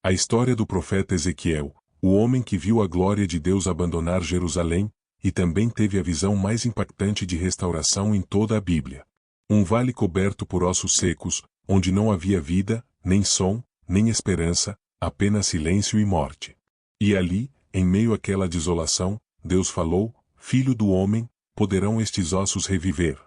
A história do profeta Ezequiel, o homem que viu a glória de Deus abandonar Jerusalém, e também teve a visão mais impactante de restauração em toda a Bíblia. Um vale coberto por ossos secos, onde não havia vida, nem som, nem esperança, apenas silêncio e morte. E ali, em meio àquela desolação, Deus falou: Filho do homem, poderão estes ossos reviver?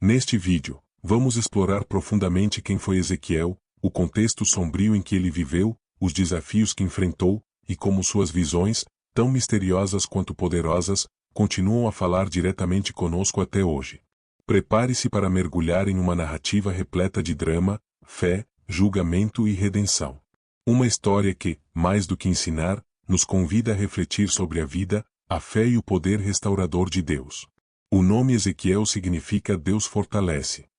Neste vídeo, vamos explorar profundamente quem foi Ezequiel, o contexto sombrio em que ele viveu, os desafios que enfrentou, e como suas visões, tão misteriosas quanto poderosas, continuam a falar diretamente conosco até hoje. Prepare-se para mergulhar em uma narrativa repleta de drama, fé, julgamento e redenção. Uma história que, mais do que ensinar, nos convida a refletir sobre a vida, a fé e o poder restaurador de Deus. O nome Ezequiel significa Deus fortalece.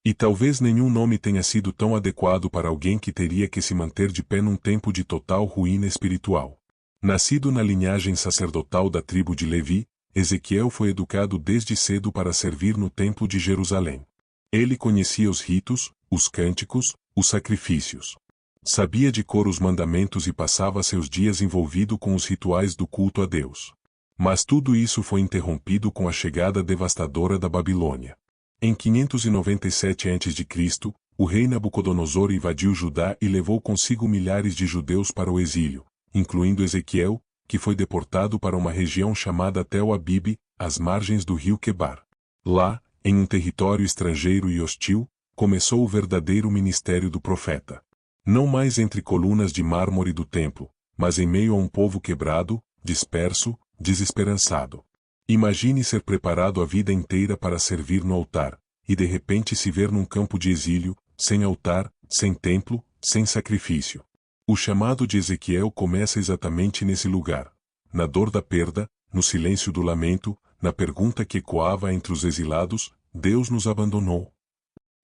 E talvez nenhum nome tenha sido tão adequado para alguém que teria que se manter de pé num tempo de total ruína espiritual. Nascido na linhagem sacerdotal da tribo de Levi, Ezequiel foi educado desde cedo para servir no templo de Jerusalém. Ele conhecia os ritos, os cânticos, os sacrifícios. Sabia de cor os mandamentos e passava seus dias envolvido com os rituais do culto a Deus. Mas tudo isso foi interrompido com a chegada devastadora da Babilônia. Em 597 a.C., o rei Nabucodonosor invadiu Judá e levou consigo milhares de judeus para o exílio, incluindo Ezequiel, que foi deportado para uma região chamada Tel Abibe, às margens do rio Quebar. Lá, em um território estrangeiro e hostil, começou o verdadeiro ministério do profeta. Não mais entre colunas de mármore do templo, mas em meio a um povo quebrado, disperso, desesperançado. Imagine ser preparado a vida inteira para servir no altar, e de repente se ver num campo de exílio, sem altar, sem templo, sem sacrifício. O chamado de Ezequiel começa exatamente nesse lugar, na dor da perda, no silêncio do lamento, na pergunta que ecoava entre os exilados: Deus nos abandonou?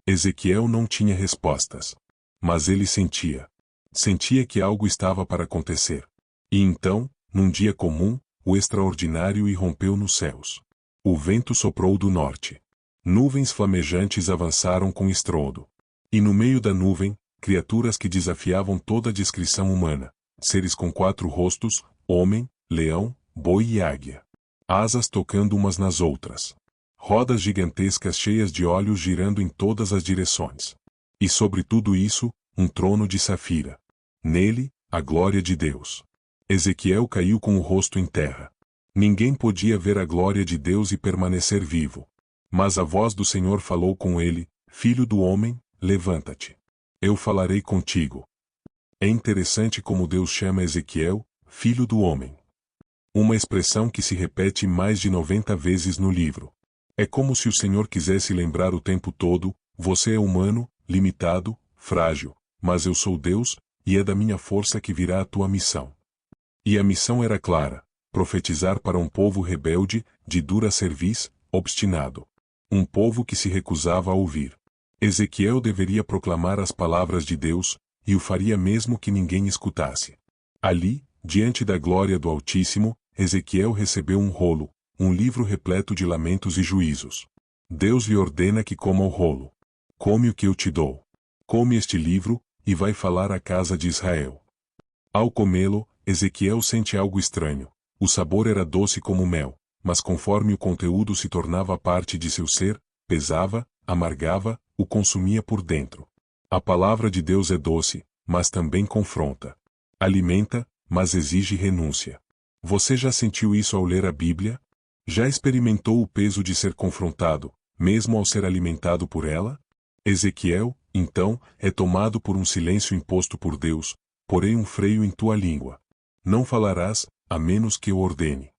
Ezequiel não tinha respostas. Mas ele sentia. Sentia que algo estava para acontecer. E então, num dia comum, o extraordinário irrompeu nos céus. O vento soprou do norte. Nuvens flamejantes avançaram com estrondo. E no meio da nuvem, criaturas que desafiavam toda a descrição humana. Seres com 4 rostos, homem, leão, boi e águia. Asas tocando umas nas outras. Rodas gigantescas cheias de olhos girando em todas as direções. E sobre tudo isso, um trono de safira. Nele, a glória de Deus. Ezequiel caiu com o rosto em terra. Ninguém podia ver a glória de Deus e permanecer vivo. Mas a voz do Senhor falou com ele: Filho do homem, levanta-te. Eu falarei contigo. É interessante como Deus chama Ezequiel, filho do homem. Uma expressão que se repete mais de 90 vezes no livro. É como se o Senhor quisesse lembrar o tempo todo: você é humano, limitado, frágil, mas eu sou Deus, e é da minha força que virá a tua missão. E a missão era clara: profetizar para um povo rebelde, de dura cerviz, obstinado. Um povo que se recusava a ouvir. Ezequiel deveria proclamar as palavras de Deus, e o faria mesmo que ninguém escutasse. Ali, diante da glória do Altíssimo, Ezequiel recebeu um rolo, um livro repleto de lamentos e juízos. Deus lhe ordena que coma o rolo. Come o que eu te dou. Come este livro, e vai falar à casa de Israel. Ao comê-lo, Ezequiel sente algo estranho. O sabor era doce como mel, mas conforme o conteúdo se tornava parte de seu ser, pesava, amargava, o consumia por dentro. A palavra de Deus é doce, mas também confronta. Alimenta, mas exige renúncia. Você já sentiu isso ao ler a Bíblia? Já experimentou o peso de ser confrontado, mesmo ao ser alimentado por ela? Ezequiel, então, é tomado por um silêncio imposto por Deus: porém um freio em tua língua. Não falarás, a menos que eu ordene.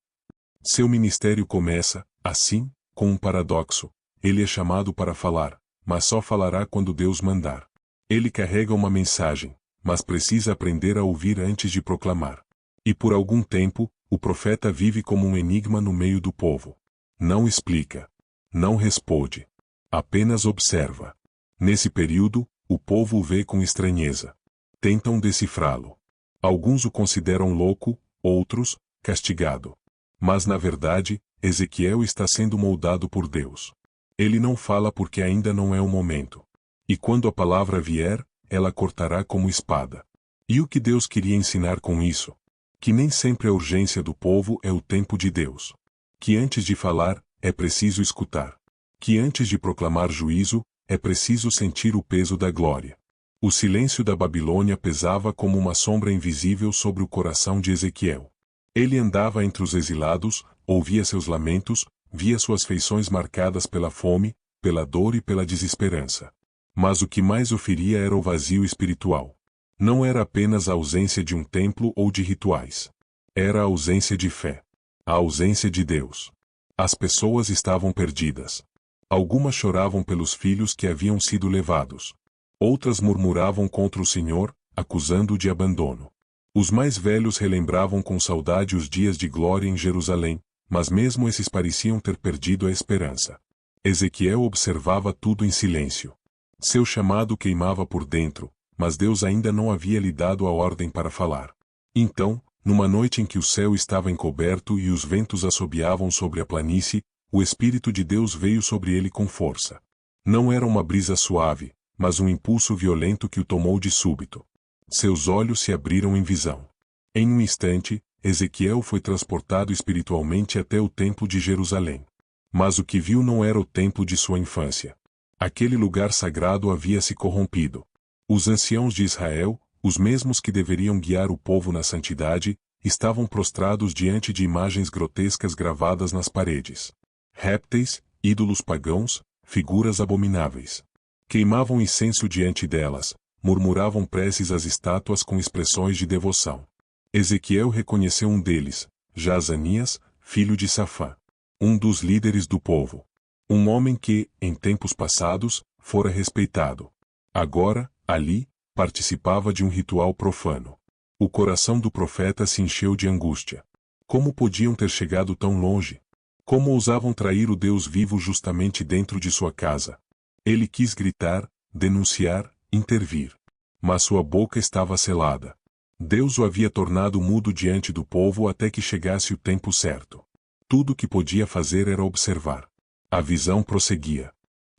Seu ministério começa, assim, com um paradoxo. Ele é chamado para falar, mas só falará quando Deus mandar. Ele carrega uma mensagem, mas precisa aprender a ouvir antes de proclamar. E por algum tempo, o profeta vive como um enigma no meio do povo. Não explica. Não responde. Apenas observa. Nesse período, o povo o vê com estranheza. Tentam decifrá-lo. Alguns o consideram louco, outros, castigado. Mas na verdade, Ezequiel está sendo moldado por Deus. Ele não fala porque ainda não é o momento. E quando a palavra vier, ela cortará como espada. E o que Deus queria ensinar com isso? Que nem sempre a urgência do povo é o tempo de Deus. Que antes de falar, é preciso escutar. Que antes de proclamar juízo, é preciso sentir o peso da glória. O silêncio da Babilônia pesava como uma sombra invisível sobre o coração de Ezequiel. Ele andava entre os exilados, ouvia seus lamentos, via suas feições marcadas pela fome, pela dor e pela desesperança. Mas o que mais o feria era o vazio espiritual. Não era apenas a ausência de um templo ou de rituais. Era a ausência de fé. A ausência de Deus. As pessoas estavam perdidas. Algumas choravam pelos filhos que haviam sido levados. Outras murmuravam contra o Senhor, acusando-o de abandono. Os mais velhos relembravam com saudade os dias de glória em Jerusalém, mas mesmo esses pareciam ter perdido a esperança. Ezequiel observava tudo em silêncio. Seu chamado queimava por dentro, mas Deus ainda não havia lhe dado a ordem para falar. Então, numa noite em que o céu estava encoberto e os ventos assobiavam sobre a planície, o Espírito de Deus veio sobre ele com força. Não era uma brisa suave, mas um impulso violento que o tomou de súbito. Seus olhos se abriram em visão. Em um instante, Ezequiel foi transportado espiritualmente até o templo de Jerusalém. Mas o que viu não era o templo de sua infância. Aquele lugar sagrado havia se corrompido. Os anciãos de Israel, os mesmos que deveriam guiar o povo na santidade, estavam prostrados diante de imagens grotescas gravadas nas paredes. Répteis, ídolos pagãos, figuras abomináveis. Queimavam incenso diante delas, murmuravam preces às estátuas com expressões de devoção. Ezequiel reconheceu um deles, Jaazanias, filho de Safã. Um dos líderes do povo. Um homem que, em tempos passados, fora respeitado. Agora, ali, participava de um ritual profano. O coração do profeta se encheu de angústia. Como podiam ter chegado tão longe? Como ousavam trair o Deus vivo justamente dentro de sua casa? Ele quis gritar, denunciar, intervir. Mas sua boca estava selada. Deus o havia tornado mudo diante do povo até que chegasse o tempo certo. Tudo o que podia fazer era observar. A visão prosseguia.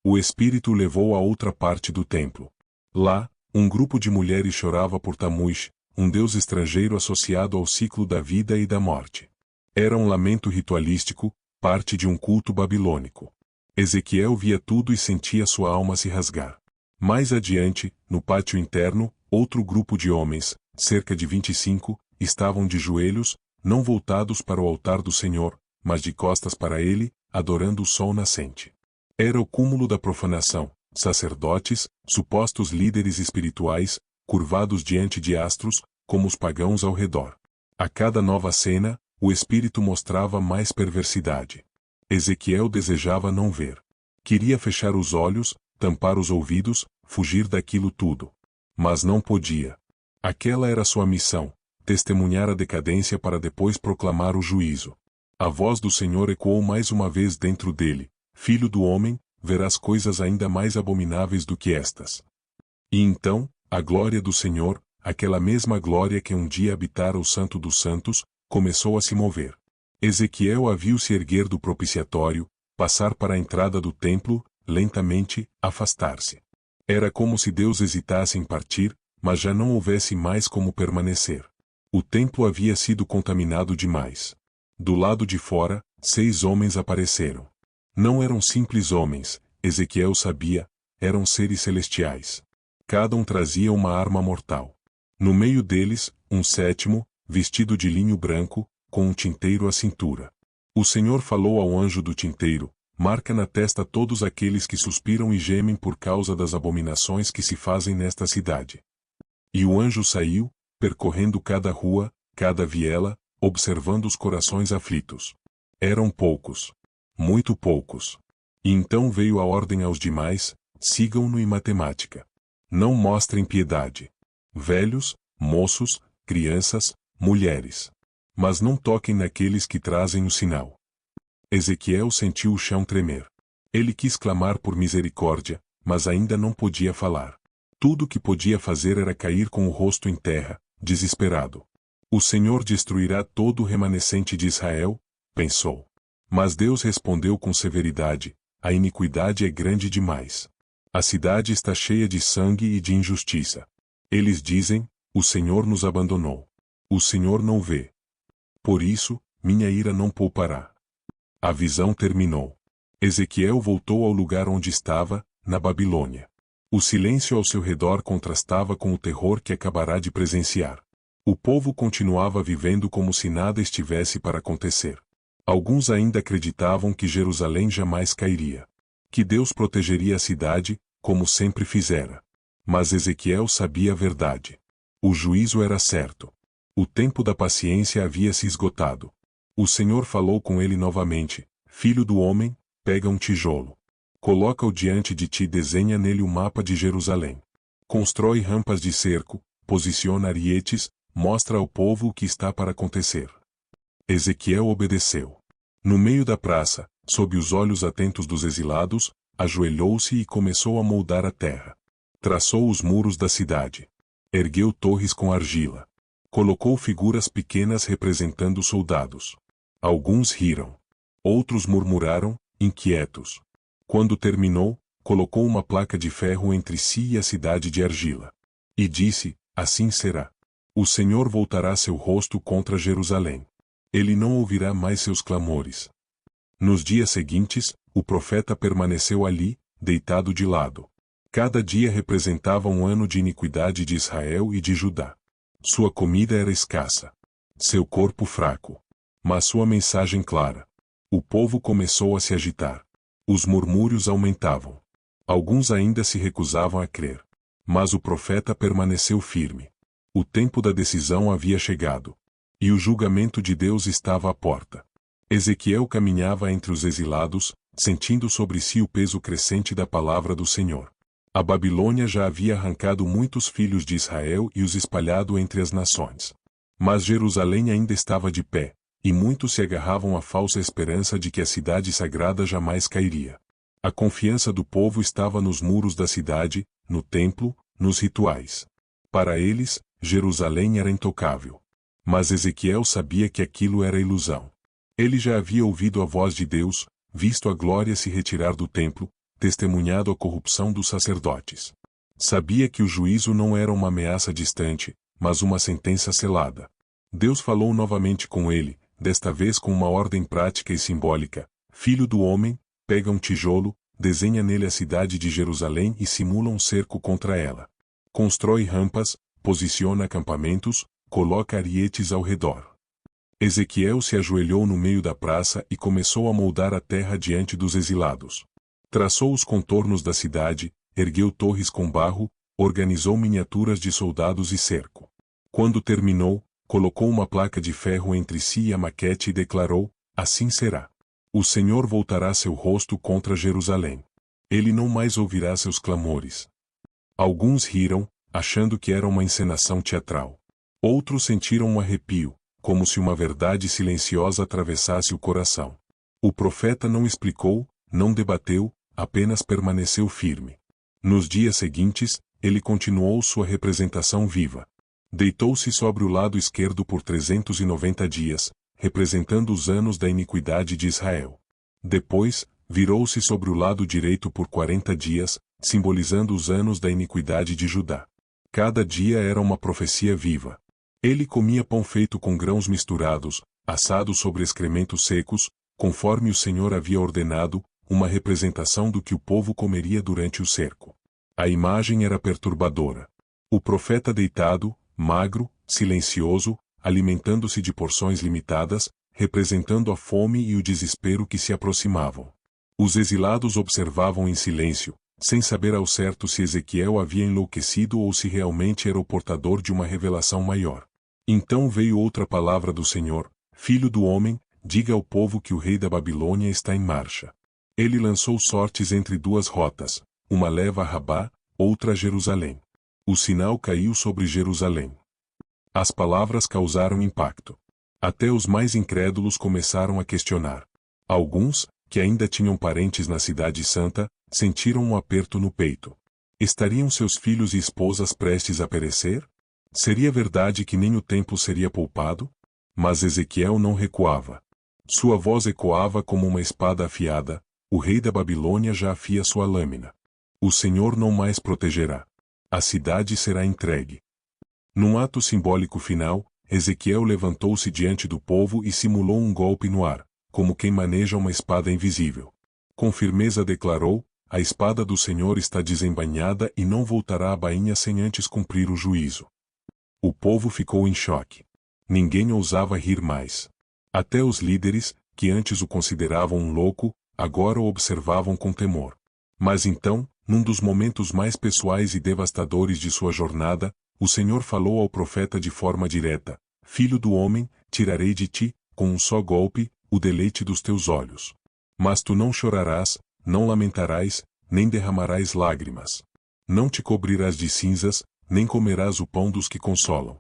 O Espírito o levou a outra parte do templo. Lá, um grupo de mulheres chorava por Tamuz, um deus estrangeiro associado ao ciclo da vida e da morte. Era um lamento ritualístico, parte de um culto babilônico. Ezequiel via tudo e sentia sua alma se rasgar. Mais adiante, no pátio interno, outro grupo de homens, cerca de 25, estavam de joelhos, não voltados para o altar do Senhor, mas de costas para ele, adorando o sol nascente. Era o cúmulo da profanação. Sacerdotes, supostos líderes espirituais, curvados diante de astros, como os pagãos ao redor. A cada nova cena, o espírito mostrava mais perversidade. Ezequiel desejava não ver. Queria fechar os olhos, tampar os ouvidos, fugir daquilo tudo. Mas não podia. Aquela era sua missão, testemunhar a decadência para depois proclamar o juízo. A voz do Senhor ecoou mais uma vez dentro dele: Filho do homem, verás coisas ainda mais abomináveis do que estas. E então, a glória do Senhor, aquela mesma glória que um dia habitara o Santo dos Santos, começou a se mover. Ezequiel a viu se erguer do propiciatório, passar para a entrada do templo, lentamente, afastar-se. Era como se Deus hesitasse em partir, mas já não houvesse mais como permanecer. O templo havia sido contaminado demais. Do lado de fora, 6 homens apareceram. Não eram simples homens, Ezequiel sabia, eram seres celestiais. Cada um trazia uma arma mortal. No meio deles, um 7º, vestido de linho branco, com um tinteiro à cintura. O Senhor falou ao anjo do tinteiro: marca na testa todos aqueles que suspiram e gemem por causa das abominações que se fazem nesta cidade. E o anjo saiu, percorrendo cada rua, cada viela, observando os corações aflitos. Eram poucos. Muito poucos. E então veio a ordem aos demais: sigam-no em matemática. Não mostrem piedade. Velhos, moços, crianças, mulheres. Mas não toquem naqueles que trazem o sinal. Ezequiel sentiu o chão tremer. Ele quis clamar por misericórdia, mas ainda não podia falar. Tudo o que podia fazer era cair com o rosto em terra, desesperado. O Senhor destruirá todo o remanescente de Israel, pensou. Mas Deus respondeu com severidade: a iniquidade é grande demais. A cidade está cheia de sangue e de injustiça. Eles dizem: O Senhor nos abandonou. O Senhor não vê. Por isso, minha ira não poupará. A visão terminou. Ezequiel voltou ao lugar onde estava, na Babilônia. O silêncio ao seu redor contrastava com o terror que acabará de presenciar. O povo continuava vivendo como se nada estivesse para acontecer. Alguns ainda acreditavam que Jerusalém jamais cairia. Que Deus protegeria a cidade, como sempre fizera. Mas Ezequiel sabia a verdade. O juízo era certo. O tempo da paciência havia se esgotado. O Senhor falou com ele novamente: Filho do homem, pega um tijolo. Coloca-o diante de ti e desenha nele o mapa de Jerusalém. Constrói rampas de cerco, posiciona arietes, mostra ao povo o que está para acontecer. Ezequiel obedeceu. No meio da praça, sob os olhos atentos dos exilados, ajoelhou-se e começou a moldar a terra. Traçou os muros da cidade. Ergueu torres com argila. Colocou figuras pequenas representando soldados. Alguns riram. Outros murmuraram, inquietos. Quando terminou, colocou uma placa de ferro entre si e a cidade de argila. E disse: Assim será. O Senhor voltará seu rosto contra Jerusalém. Ele não ouvirá mais seus clamores. Nos dias seguintes, o profeta permaneceu ali, deitado de lado. Cada dia representava um ano de iniquidade de Israel e de Judá. Sua comida era escassa. Seu corpo fraco. Mas sua mensagem clara. O povo começou a se agitar. Os murmúrios aumentavam. Alguns ainda se recusavam a crer. Mas o profeta permaneceu firme. O tempo da decisão havia chegado. E o julgamento de Deus estava à porta. Ezequiel caminhava entre os exilados, sentindo sobre si o peso crescente da palavra do Senhor. A Babilônia já havia arrancado muitos filhos de Israel e os espalhado entre as nações. Mas Jerusalém ainda estava de pé, e muitos se agarravam à falsa esperança de que a cidade sagrada jamais cairia. A confiança do povo estava nos muros da cidade, no templo, nos rituais. Para eles, Jerusalém era intocável. Mas Ezequiel sabia que aquilo era ilusão. Ele já havia ouvido a voz de Deus, visto a glória se retirar do templo, testemunhado a corrupção dos sacerdotes. Sabia que o juízo não era uma ameaça distante, mas uma sentença selada. Deus falou novamente com ele, desta vez com uma ordem prática e simbólica: Filho do homem, pega um tijolo, desenha nele a cidade de Jerusalém e simula um cerco contra ela. Constrói rampas, posiciona acampamentos, coloca arietes ao redor. Ezequiel se ajoelhou no meio da praça e começou a moldar a terra diante dos exilados. Traçou os contornos da cidade, ergueu torres com barro, organizou miniaturas de soldados e cerco. Quando terminou, colocou uma placa de ferro entre si e a maquete e declarou: Assim será. O Senhor voltará seu rosto contra Jerusalém. Ele não mais ouvirá seus clamores. Alguns riram, achando que era uma encenação teatral. Outros sentiram um arrepio, como se uma verdade silenciosa atravessasse o coração. O profeta não explicou, não debateu, apenas permaneceu firme. Nos dias seguintes, ele continuou sua representação viva. Deitou-se sobre o lado esquerdo por 390 dias, representando os anos da iniquidade de Israel. Depois, virou-se sobre o lado direito por 40 dias, simbolizando os anos da iniquidade de Judá. Cada dia era uma profecia viva. Ele comia pão feito com grãos misturados, assado sobre excrementos secos, conforme o Senhor havia ordenado, uma representação do que o povo comeria durante o cerco. A imagem era perturbadora. O profeta deitado, magro, silencioso, alimentando-se de porções limitadas, representando a fome e o desespero que se aproximavam. Os exilados observavam em silêncio, sem saber ao certo se Ezequiel havia enlouquecido ou se realmente era o portador de uma revelação maior. Então veio outra palavra do Senhor: Filho do homem, diga ao povo que o rei da Babilônia está em marcha. Ele lançou sortes entre duas rotas, uma leva a Rabá, outra a Jerusalém. O sinal caiu sobre Jerusalém. As palavras causaram impacto. Até os mais incrédulos começaram a questionar. Alguns, que ainda tinham parentes na cidade santa, sentiram um aperto no peito. Estariam seus filhos e esposas prestes a perecer? Seria verdade que nem o templo seria poupado? Mas Ezequiel não recuava. Sua voz ecoava como uma espada afiada: o rei da Babilônia já afia sua lâmina. O Senhor não mais protegerá. A cidade será entregue. Num ato simbólico final, Ezequiel levantou-se diante do povo e simulou um golpe no ar, como quem maneja uma espada invisível. Com firmeza declarou: a espada do Senhor está desembainhada e não voltará à bainha sem antes cumprir o juízo. O povo ficou em choque. Ninguém ousava rir mais. Até os líderes, que antes o consideravam um louco, agora o observavam com temor. Mas então, num dos momentos mais pessoais e devastadores de sua jornada, o Senhor falou ao profeta de forma direta: Filho do homem, tirarei de ti, com um só golpe, o deleite dos teus olhos. Mas tu não chorarás, não lamentarás, nem derramarás lágrimas. Não te cobrirás de cinzas, nem comerás o pão dos que consolam.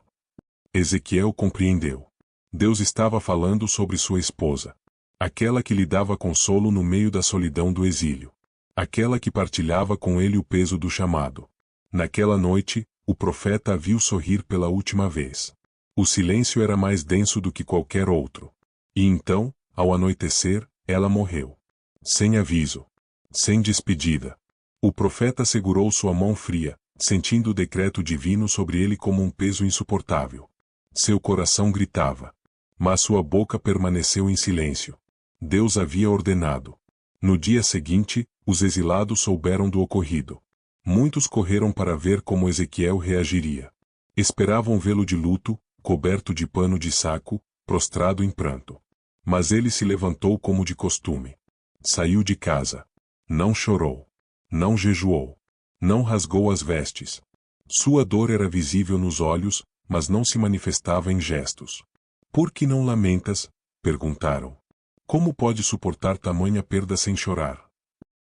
Ezequiel compreendeu. Deus estava falando sobre sua esposa. Aquela que lhe dava consolo no meio da solidão do exílio. Aquela que partilhava com ele o peso do chamado. Naquela noite, o profeta a viu sorrir pela última vez. O silêncio era mais denso do que qualquer outro. E então, ao anoitecer, ela morreu. Sem aviso. Sem despedida. O profeta segurou sua mão fria, sentindo o decreto divino sobre ele como um peso insuportável. Seu coração gritava. Mas sua boca permaneceu em silêncio. Deus havia ordenado. No dia seguinte, os exilados souberam do ocorrido. Muitos correram para ver como Ezequiel reagiria. Esperavam vê-lo de luto, coberto de pano de saco, prostrado em pranto. Mas ele se levantou como de costume. Saiu de casa. Não chorou. Não jejuou. Não rasgou as vestes. Sua dor era visível nos olhos, mas não se manifestava em gestos. Por que não lamentas? Perguntaram. Como pode suportar tamanha perda sem chorar?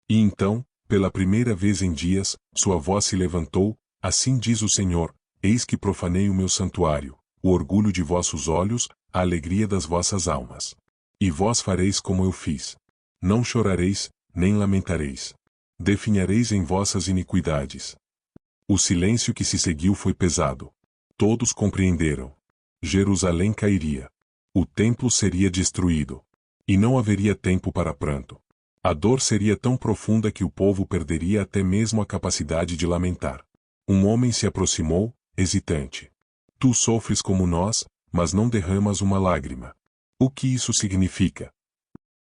E então, pela primeira vez em dias, sua voz se levantou: assim diz o Senhor, eis que profanei o meu santuário, o orgulho de vossos olhos, a alegria das vossas almas. E vós fareis como eu fiz. Não chorareis, nem lamentareis. Definhareis em vossas iniquidades. O silêncio que se seguiu foi pesado. Todos compreenderam. Jerusalém cairia. O templo seria destruído. E não haveria tempo para pranto. A dor seria tão profunda que o povo perderia até mesmo a capacidade de lamentar. Um homem se aproximou, hesitante. Tu sofres como nós, mas não derramas uma lágrima. O que isso significa?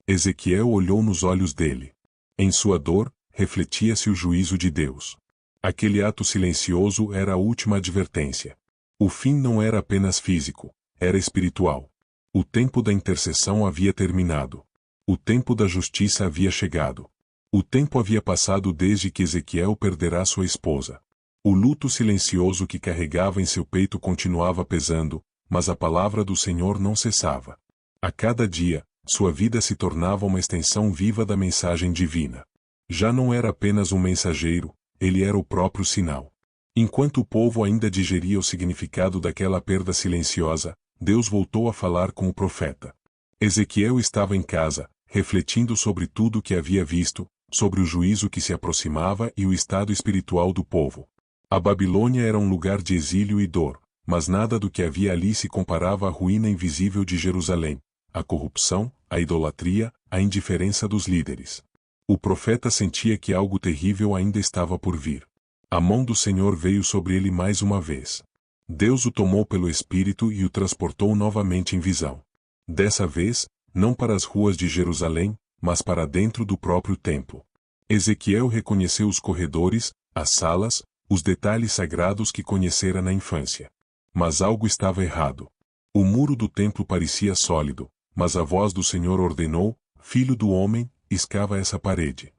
Ezequiel olhou nos olhos dele. Em sua dor, refletia-se o juízo de Deus. Aquele ato silencioso era a última advertência. O fim não era apenas físico, era espiritual. O tempo da intercessão havia terminado. O tempo da justiça havia chegado. O tempo havia passado desde que Ezequiel perdera sua esposa. O luto silencioso que carregava em seu peito continuava pesando, mas a palavra do Senhor não cessava. A cada dia, sua vida se tornava uma extensão viva da mensagem divina. Já não era apenas um mensageiro, ele era o próprio sinal. Enquanto o povo ainda digeria o significado daquela perda silenciosa, Deus voltou a falar com o profeta. Ezequiel estava em casa, refletindo sobre tudo o que havia visto, sobre o juízo que se aproximava e o estado espiritual do povo. A Babilônia era um lugar de exílio e dor, mas nada do que havia ali se comparava à ruína invisível de Jerusalém, a corrupção, a idolatria, a indiferença dos líderes. O profeta sentia que algo terrível ainda estava por vir. A mão do Senhor veio sobre ele mais uma vez. Deus o tomou pelo Espírito e o transportou novamente em visão. Dessa vez, não para as ruas de Jerusalém, mas para dentro do próprio templo. Ezequiel reconheceu os corredores, as salas, os detalhes sagrados que conhecera na infância. Mas algo estava errado. O muro do templo parecia sólido, mas a voz do Senhor ordenou: Filho do homem, escava essa parede.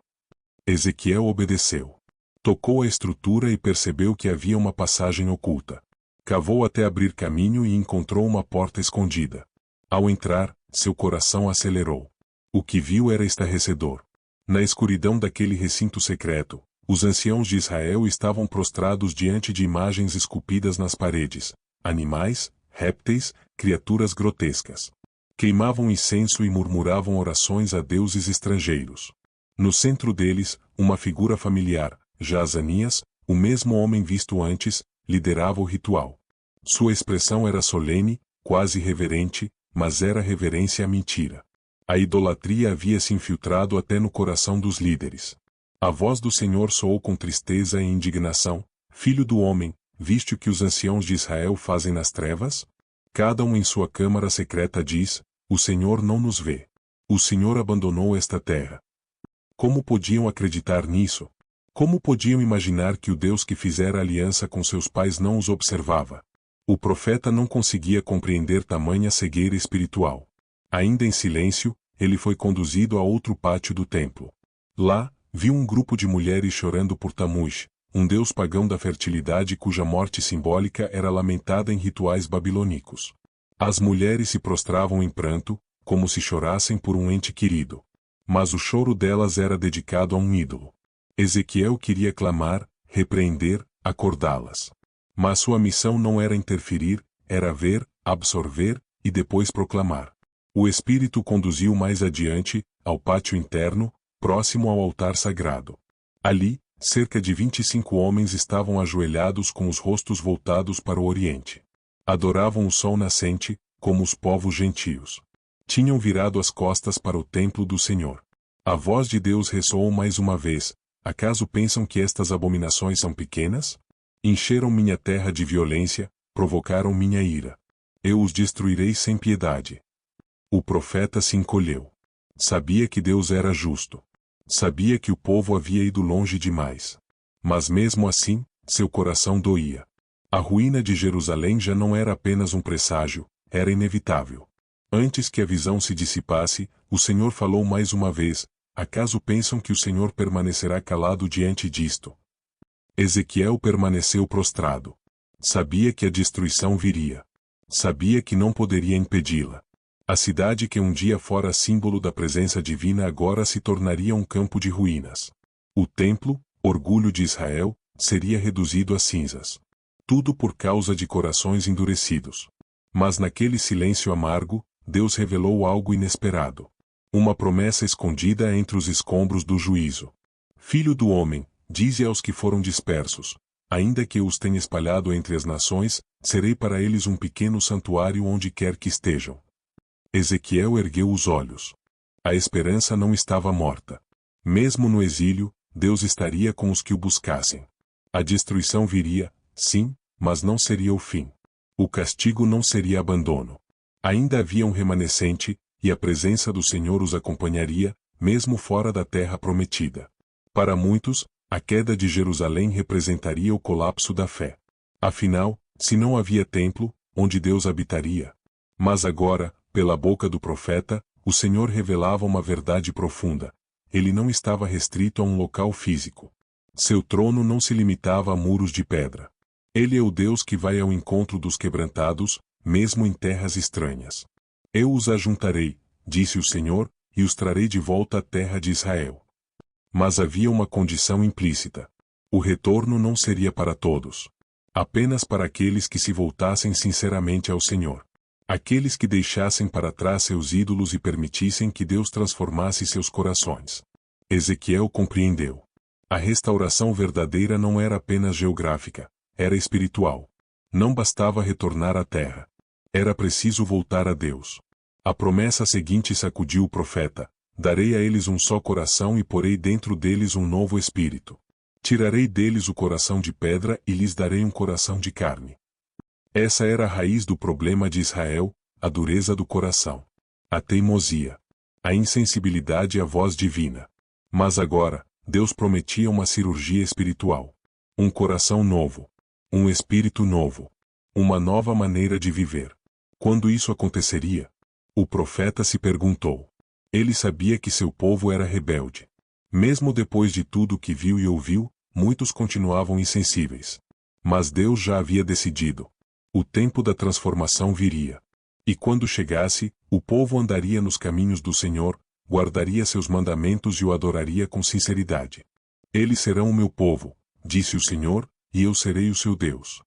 Ezequiel obedeceu. Tocou a estrutura e percebeu que havia uma passagem oculta. Cavou até abrir caminho e encontrou uma porta escondida. Ao entrar, seu coração acelerou. O que viu era estarrecedor. Na escuridão daquele recinto secreto, os anciãos de Israel estavam prostrados diante de imagens esculpidas nas paredes. Animais, répteis, criaturas grotescas. Queimavam incenso e murmuravam orações a deuses estrangeiros. No centro deles, uma figura familiar, Jaazanias, o mesmo homem visto antes, liderava o ritual. Sua expressão era solene, quase reverente, mas era reverência à mentira. A idolatria havia se infiltrado até no coração dos líderes. A voz do Senhor soou com tristeza e indignação: Filho do homem, viste o que os anciãos de Israel fazem nas trevas? Cada um em sua câmara secreta diz: o Senhor não nos vê. O Senhor abandonou esta terra. Como podiam acreditar nisso? Como podiam imaginar que o Deus que fizera aliança com seus pais não os observava? O profeta não conseguia compreender tamanha cegueira espiritual. Ainda em silêncio, ele foi conduzido a outro pátio do templo. Lá, viu um grupo de mulheres chorando por Tammuz, um deus pagão da fertilidade cuja morte simbólica era lamentada em rituais babilônicos. As mulheres se prostravam em pranto, como se chorassem por um ente querido. Mas o choro delas era dedicado a um ídolo. Ezequiel queria clamar, repreender, acordá-las. Mas sua missão não era interferir, era ver, absorver e depois proclamar. O Espírito conduziu mais adiante, ao pátio interno, próximo ao altar sagrado. Ali, cerca de 25 homens estavam ajoelhados com os rostos voltados para o oriente. Adoravam o sol nascente, como os povos gentios. Tinham virado as costas para o templo do Senhor. A voz de Deus ressoou mais uma vez: acaso pensam que estas abominações são pequenas? Encheram minha terra de violência, provocaram minha ira. Eu os destruirei sem piedade. O profeta se encolheu. Sabia que Deus era justo. Sabia que o povo havia ido longe demais. Mas mesmo assim, seu coração doía. A ruína de Jerusalém já não era apenas um presságio, era inevitável. Antes que a visão se dissipasse, o Senhor falou mais uma vez: acaso pensam que o Senhor permanecerá calado diante disto? Ezequiel permaneceu prostrado. Sabia que a destruição viria. Sabia que não poderia impedi-la. A cidade que um dia fora símbolo da presença divina agora se tornaria um campo de ruínas. O templo, orgulho de Israel, seria reduzido a cinzas. Tudo por causa de corações endurecidos. Mas naquele silêncio amargo, Deus revelou algo inesperado. Uma promessa escondida entre os escombros do juízo. Filho do homem, dize aos que foram dispersos: ainda que eu os tenha espalhado entre as nações, serei para eles um pequeno santuário onde quer que estejam. Ezequiel ergueu os olhos. A esperança não estava morta. Mesmo no exílio, Deus estaria com os que o buscassem. A destruição viria, sim, mas não seria o fim. O castigo não seria abandono. Ainda havia um remanescente, e a presença do Senhor os acompanharia, mesmo fora da terra prometida. Para muitos, a queda de Jerusalém representaria o colapso da fé. Afinal, se não havia templo, onde Deus habitaria? Mas agora, pela boca do profeta, o Senhor revelava uma verdade profunda. Ele não estava restrito a um local físico. Seu trono não se limitava a muros de pedra. Ele é o Deus que vai ao encontro dos quebrantados, mesmo em terras estranhas. Eu os ajuntarei, disse o Senhor, e os trarei de volta à terra de Israel. Mas havia uma condição implícita. O retorno não seria para todos. Apenas para aqueles que se voltassem sinceramente ao Senhor. Aqueles que deixassem para trás seus ídolos e permitissem que Deus transformasse seus corações. Ezequiel compreendeu. A restauração verdadeira não era apenas geográfica, era espiritual. Não bastava retornar à terra. Era preciso voltar a Deus. A promessa seguinte sacudiu o profeta: darei a eles um só coração e porei dentro deles um novo espírito. Tirarei deles o coração de pedra e lhes darei um coração de carne. Essa era a raiz do problema de Israel, a dureza do coração. A teimosia. A insensibilidade à voz divina. Mas agora, Deus prometia uma cirurgia espiritual. Um coração novo. Um espírito novo. Uma nova maneira de viver. Quando isso aconteceria? O profeta se perguntou. Ele sabia que seu povo era rebelde. Mesmo depois de tudo o que viu e ouviu, muitos continuavam insensíveis. Mas Deus já havia decidido. O tempo da transformação viria. E quando chegasse, o povo andaria nos caminhos do Senhor, guardaria seus mandamentos e o adoraria com sinceridade. Eles serão o meu povo, disse o Senhor, e eu serei o seu Deus.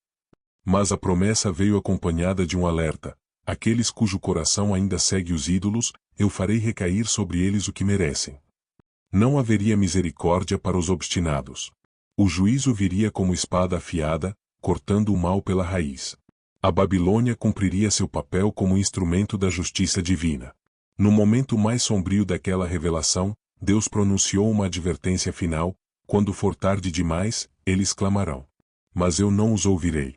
Mas a promessa veio acompanhada de um alerta: aqueles cujo coração ainda segue os ídolos, eu farei recair sobre eles o que merecem. Não haveria misericórdia para os obstinados. O juízo viria como espada afiada, cortando o mal pela raiz. A Babilônia cumpriria seu papel como instrumento da justiça divina. No momento mais sombrio daquela revelação, Deus pronunciou uma advertência final: quando for tarde demais, eles clamarão. mas eu não os ouvirei.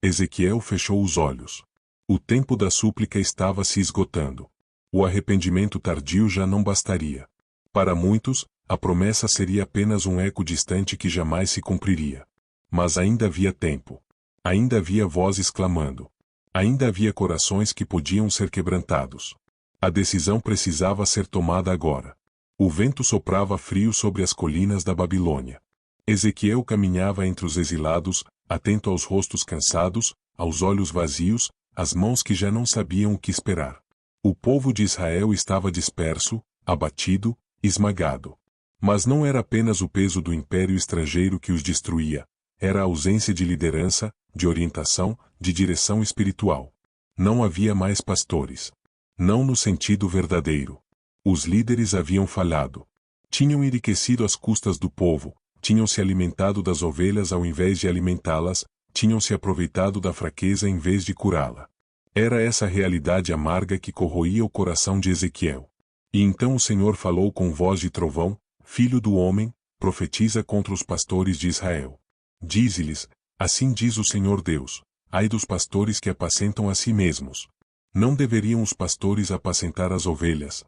Ezequiel fechou os olhos. O tempo da súplica estava se esgotando. O arrependimento tardio já não bastaria. Para muitos, a promessa seria apenas um eco distante que jamais se cumpriria. Mas ainda havia tempo. Ainda havia vozes clamando. Ainda havia corações que podiam ser quebrantados. A decisão precisava ser tomada agora. O vento soprava frio sobre as colinas da Babilônia. Ezequiel caminhava entre os exilados, atento aos rostos cansados, aos olhos vazios, às mãos que já não sabiam o que esperar. O povo de Israel estava disperso, abatido, esmagado. Mas não era apenas o peso do império estrangeiro que os destruía, era a ausência de liderança, de orientação, de direção espiritual. Não havia mais pastores. Não no sentido verdadeiro. Os líderes haviam falhado. Tinham enriquecido às custas do povo, tinham se alimentado das ovelhas ao invés de alimentá-las, tinham se aproveitado da fraqueza em vez de curá-la. Era essa realidade amarga que corroía o coração de Ezequiel. E então o Senhor falou com voz de trovão: Filho do homem, profetiza contra os pastores de Israel. Dize-lhes: Assim diz o Senhor Deus: Ai dos pastores que apacentam a si mesmos. Não deveriam os pastores apacentar as ovelhas?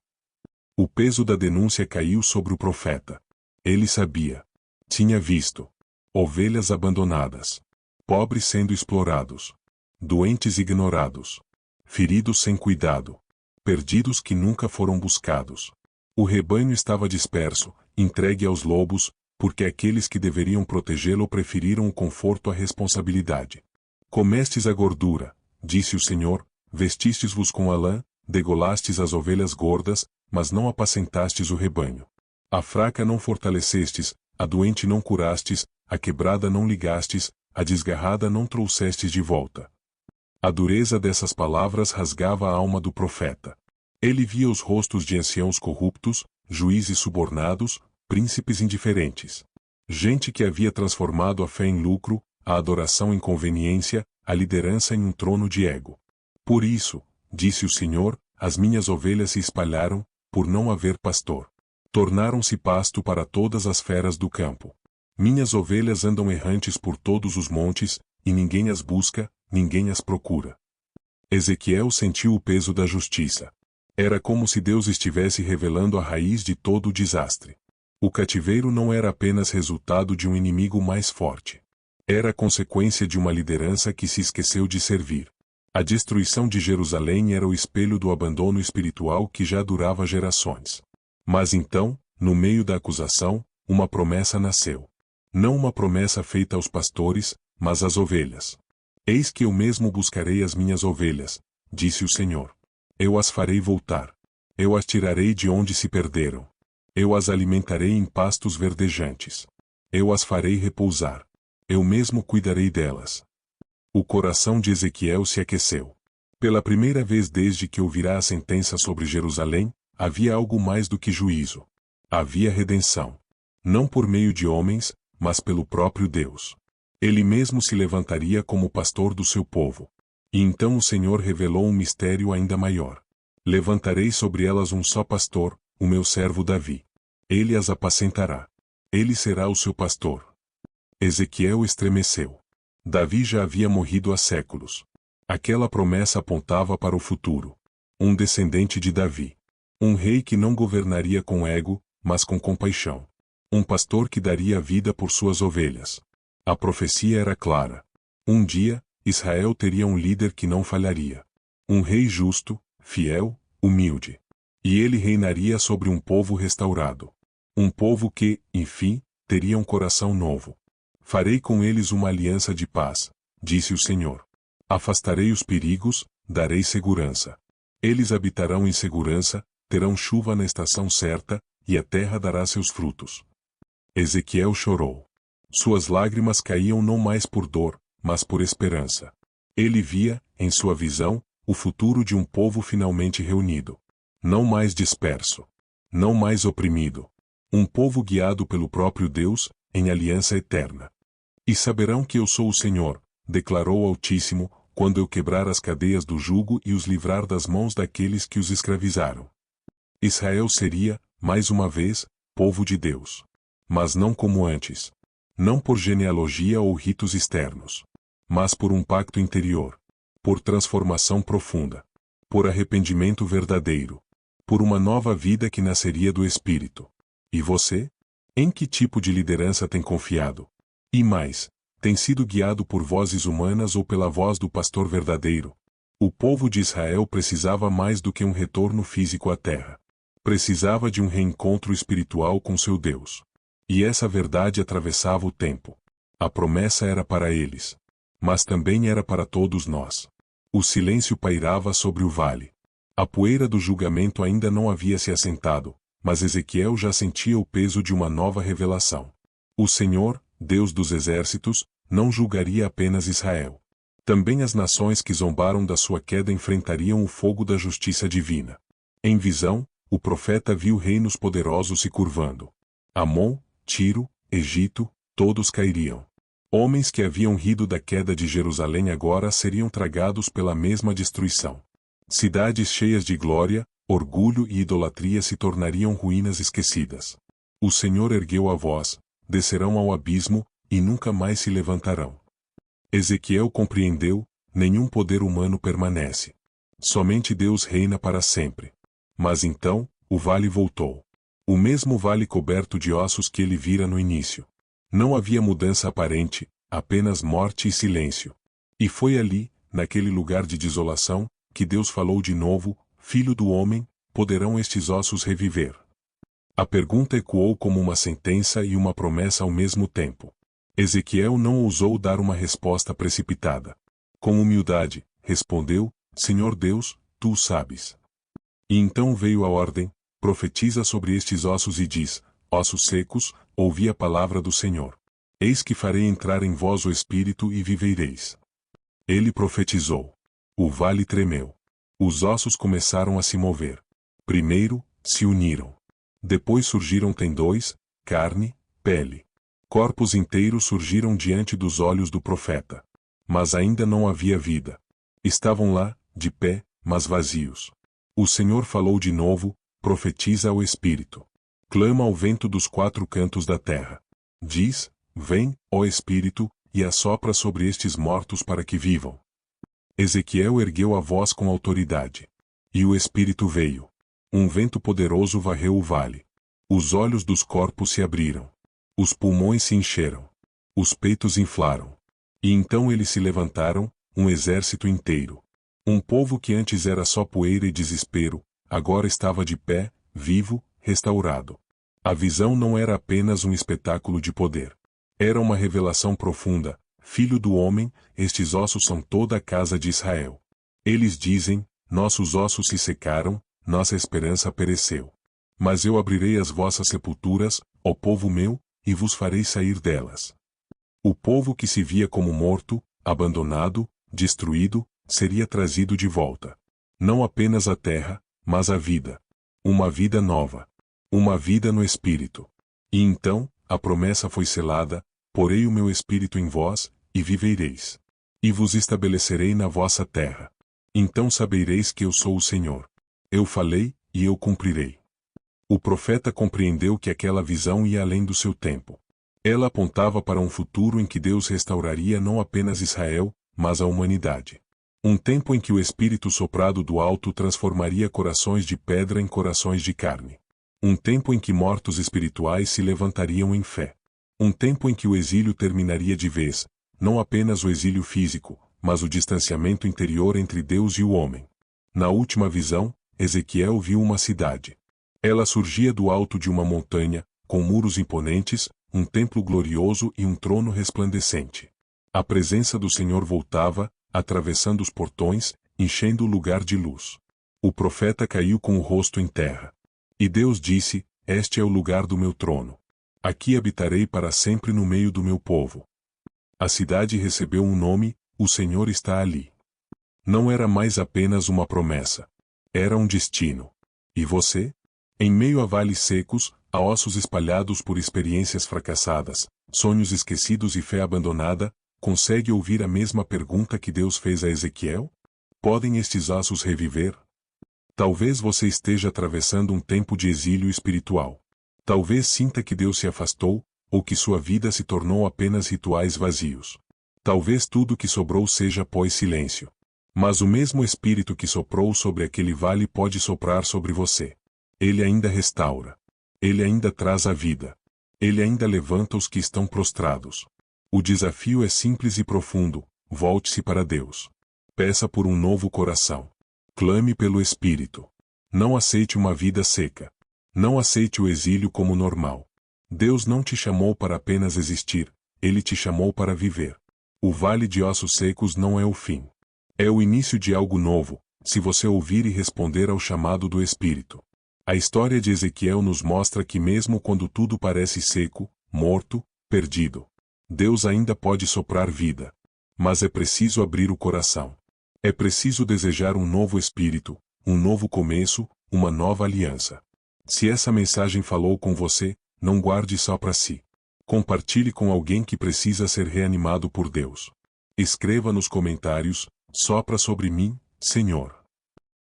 O peso da denúncia caiu sobre o profeta. Ele sabia. Tinha visto. Ovelhas abandonadas. Pobres sendo explorados. Doentes ignorados. Feridos sem cuidado. Perdidos que nunca foram buscados. O rebanho estava disperso, entregue aos lobos, porque aqueles que deveriam protegê-lo preferiram o conforto à responsabilidade. Comestes a gordura, disse o Senhor, vestistes-vos com a lã, degolastes as ovelhas gordas, mas não apacentastes o rebanho. A fraca não fortalecestes, a doente não curastes, a quebrada não ligastes, a desgarrada não trouxestes de volta. A dureza dessas palavras rasgava a alma do profeta. Ele via os rostos de anciãos corruptos, juízes subornados, príncipes indiferentes. Gente que havia transformado a fé em lucro, a adoração em conveniência, a liderança em um trono de ego. Por isso, disse o Senhor, as minhas ovelhas se espalharam, por não haver pastor. Tornaram-se pasto para todas as feras do campo. Minhas ovelhas andam errantes por todos os montes, e ninguém as busca, ninguém as procura. Ezequiel sentiu o peso da justiça. Era como se Deus estivesse revelando a raiz de todo o desastre. O cativeiro não era apenas resultado de um inimigo mais forte. Era consequência de uma liderança que se esqueceu de servir. A destruição de Jerusalém era o espelho do abandono espiritual que já durava gerações. Mas então, no meio da acusação, uma promessa nasceu. Não uma promessa feita aos pastores, mas às ovelhas. Eis que eu mesmo buscarei as minhas ovelhas, disse o Senhor. Eu as farei voltar. Eu as tirarei de onde se perderam. Eu as alimentarei em pastos verdejantes. Eu as farei repousar. Eu mesmo cuidarei delas. O coração de Ezequiel se aqueceu. Pela primeira vez desde que ouvirá a sentença sobre Jerusalém, havia algo mais do que juízo. Havia redenção. Não por meio de homens, mas pelo próprio Deus. Ele mesmo se levantaria como pastor do seu povo. E então o Senhor revelou um mistério ainda maior. Levantarei sobre elas um só pastor, o meu servo Davi. Ele as apacentará. Ele será o seu pastor. Ezequiel estremeceu. Davi já havia morrido há séculos. Aquela promessa apontava para o futuro. Um descendente de Davi. Um rei que não governaria com ego, mas com compaixão. Um pastor que daria a vida por suas ovelhas. A profecia era clara. Um dia, Israel teria um líder que não falharia. Um rei justo, fiel, humilde. E ele reinaria sobre um povo restaurado. Um povo que, enfim, teria um coração novo. Farei com eles uma aliança de paz, disse o Senhor. Afastarei os perigos, darei segurança. Eles habitarão em segurança, terão chuva na estação certa, e a terra dará seus frutos. Ezequiel chorou. Suas lágrimas caíam não mais por dor, mas por esperança. Ele via, em sua visão, o futuro de um povo finalmente reunido. Não mais disperso. Não mais oprimido. Um povo guiado pelo próprio Deus, em aliança eterna. E saberão que eu sou o Senhor, declarou o Altíssimo, quando eu quebrar as cadeias do jugo e os livrar das mãos daqueles que os escravizaram. Israel seria, mais uma vez, povo de Deus. Mas não como antes. não por genealogia ou ritos externos, mas por um pacto interior, por transformação profunda, por arrependimento verdadeiro, por uma nova vida que nasceria do Espírito. E você? Em que tipo de liderança tem confiado? E mais, tem sido guiado por vozes humanas ou pela voz do pastor verdadeiro? O povo de Israel precisava mais do que um retorno físico à terra. Precisava de um reencontro espiritual com seu Deus. E essa verdade atravessava o tempo. A promessa era para eles. Mas também era para todos nós. O silêncio pairava sobre o vale. A poeira do julgamento ainda não havia se assentado, mas Ezequiel já sentia o peso de uma nova revelação. O Senhor, Deus dos exércitos, não julgaria apenas Israel. Também as nações que zombaram da sua queda enfrentariam o fogo da justiça divina. Em visão, o profeta viu reinos poderosos se curvando. Amon, Tiro, Egito, todos cairiam. Homens que haviam rido da queda de Jerusalém agora seriam tragados pela mesma destruição. Cidades cheias de glória, orgulho e idolatria se tornariam ruínas esquecidas. O Senhor ergueu a voz, descerão ao abismo, e nunca mais se levantarão. Ezequiel compreendeu, nenhum poder humano permanece. Somente Deus reina para sempre. Mas então, o vale voltou. O mesmo vale coberto de ossos que ele vira no início. Não havia mudança aparente, apenas morte e silêncio. E foi ali, naquele lugar de desolação, que Deus falou de novo: Filho do homem, poderão estes ossos reviver? A pergunta ecoou como uma sentença e uma promessa ao mesmo tempo. Ezequiel não ousou dar uma resposta precipitada. Com humildade, respondeu: Senhor Deus, tu o sabes. E então veio a ordem: profetiza sobre estes ossos e diz: ossos secos, ouvi a palavra do Senhor. Eis que farei entrar em vós o Espírito e vivereis. Ele profetizou. O vale tremeu. Os ossos começaram a se mover. Primeiro, se uniram. Depois surgiram tendões, carne, pele. Corpos inteiros surgiram diante dos olhos do profeta. Mas ainda não havia vida. Estavam lá, de pé, mas vazios. O Senhor falou de novo: profetiza ao Espírito. Clama ao vento dos quatro cantos da terra. Diz: vem, ó Espírito, e assopra sobre estes mortos para que vivam. Ezequiel ergueu a voz com autoridade. E o Espírito veio. Um vento poderoso varreu o vale. Os olhos dos corpos se abriram. Os pulmões se encheram. Os peitos inflaram. E então eles se levantaram, um exército inteiro. Um povo que antes era só poeira e desespero, agora estava de pé, vivo, restaurado. A visão não era apenas um espetáculo de poder. Era uma revelação profunda: Filho do homem, estes ossos são toda a casa de Israel. Eles dizem: nossos ossos se secaram, nossa esperança pereceu. Mas eu abrirei as vossas sepulturas, ó povo meu, e vos farei sair delas. O povo que se via como morto, abandonado, destruído, seria trazido de volta. Não apenas a terra, mas a vida. Uma vida nova. Uma vida no Espírito. E então, a promessa foi selada: porei o meu Espírito em vós, e vivereis. E vos estabelecerei na vossa terra. Então sabereis que eu sou o Senhor. Eu falei, e eu cumprirei. O profeta compreendeu que aquela visão ia além do seu tempo. Ela apontava para um futuro em que Deus restauraria não apenas Israel, mas a humanidade. Um tempo em que o Espírito soprado do alto transformaria corações de pedra em corações de carne. Um tempo em que mortos espirituais se levantariam em fé. Um tempo em que o exílio terminaria de vez, não apenas o exílio físico, mas o distanciamento interior entre Deus e o homem. Na última visão, Ezequiel viu uma cidade. Ela surgia do alto de uma montanha, com muros imponentes, um templo glorioso e um trono resplandecente. A presença do Senhor voltava, atravessando os portões, enchendo o lugar de luz. O profeta caiu com o rosto em terra. E Deus disse: este é o lugar do meu trono. Aqui habitarei para sempre no meio do meu povo. A cidade recebeu um nome: o Senhor está ali. Não era mais apenas uma promessa. Era um destino. E você? Em meio a vales secos, a ossos espalhados por experiências fracassadas, sonhos esquecidos e fé abandonada, consegue ouvir a mesma pergunta que Deus fez a Ezequiel? Podem estes ossos reviver? Talvez você esteja atravessando um tempo de exílio espiritual. Talvez sinta que Deus se afastou, ou que sua vida se tornou apenas rituais vazios. Talvez tudo que sobrou seja pó e silêncio. Mas o mesmo Espírito que soprou sobre aquele vale pode soprar sobre você. Ele ainda restaura. Ele ainda traz a vida. Ele ainda levanta os que estão prostrados. O desafio é simples e profundo: volte-se para Deus. Peça por um novo coração. Clame pelo Espírito. Não aceite uma vida seca. Não aceite o exílio como normal. Deus não te chamou para apenas existir, Ele te chamou para viver. O vale de ossos secos não é o fim. É o início de algo novo, se você ouvir e responder ao chamado do Espírito. A história de Ezequiel nos mostra que mesmo quando tudo parece seco, morto, perdido, Deus ainda pode soprar vida. Mas é preciso abrir o coração. É preciso desejar um novo espírito, um novo começo, uma nova aliança. Se essa mensagem falou com você, não guarde só para si. Compartilhe com alguém que precisa ser reanimado por Deus. Escreva nos comentários: sopra sobre mim, Senhor.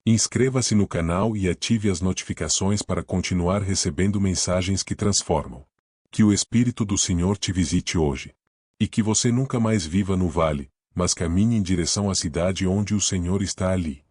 Inscreva-se no canal e ative as notificações para continuar recebendo mensagens que transformam. Que o Espírito do Senhor te visite hoje. E que você nunca mais viva no vale, mas caminhe em direção à cidade onde o Senhor está ali.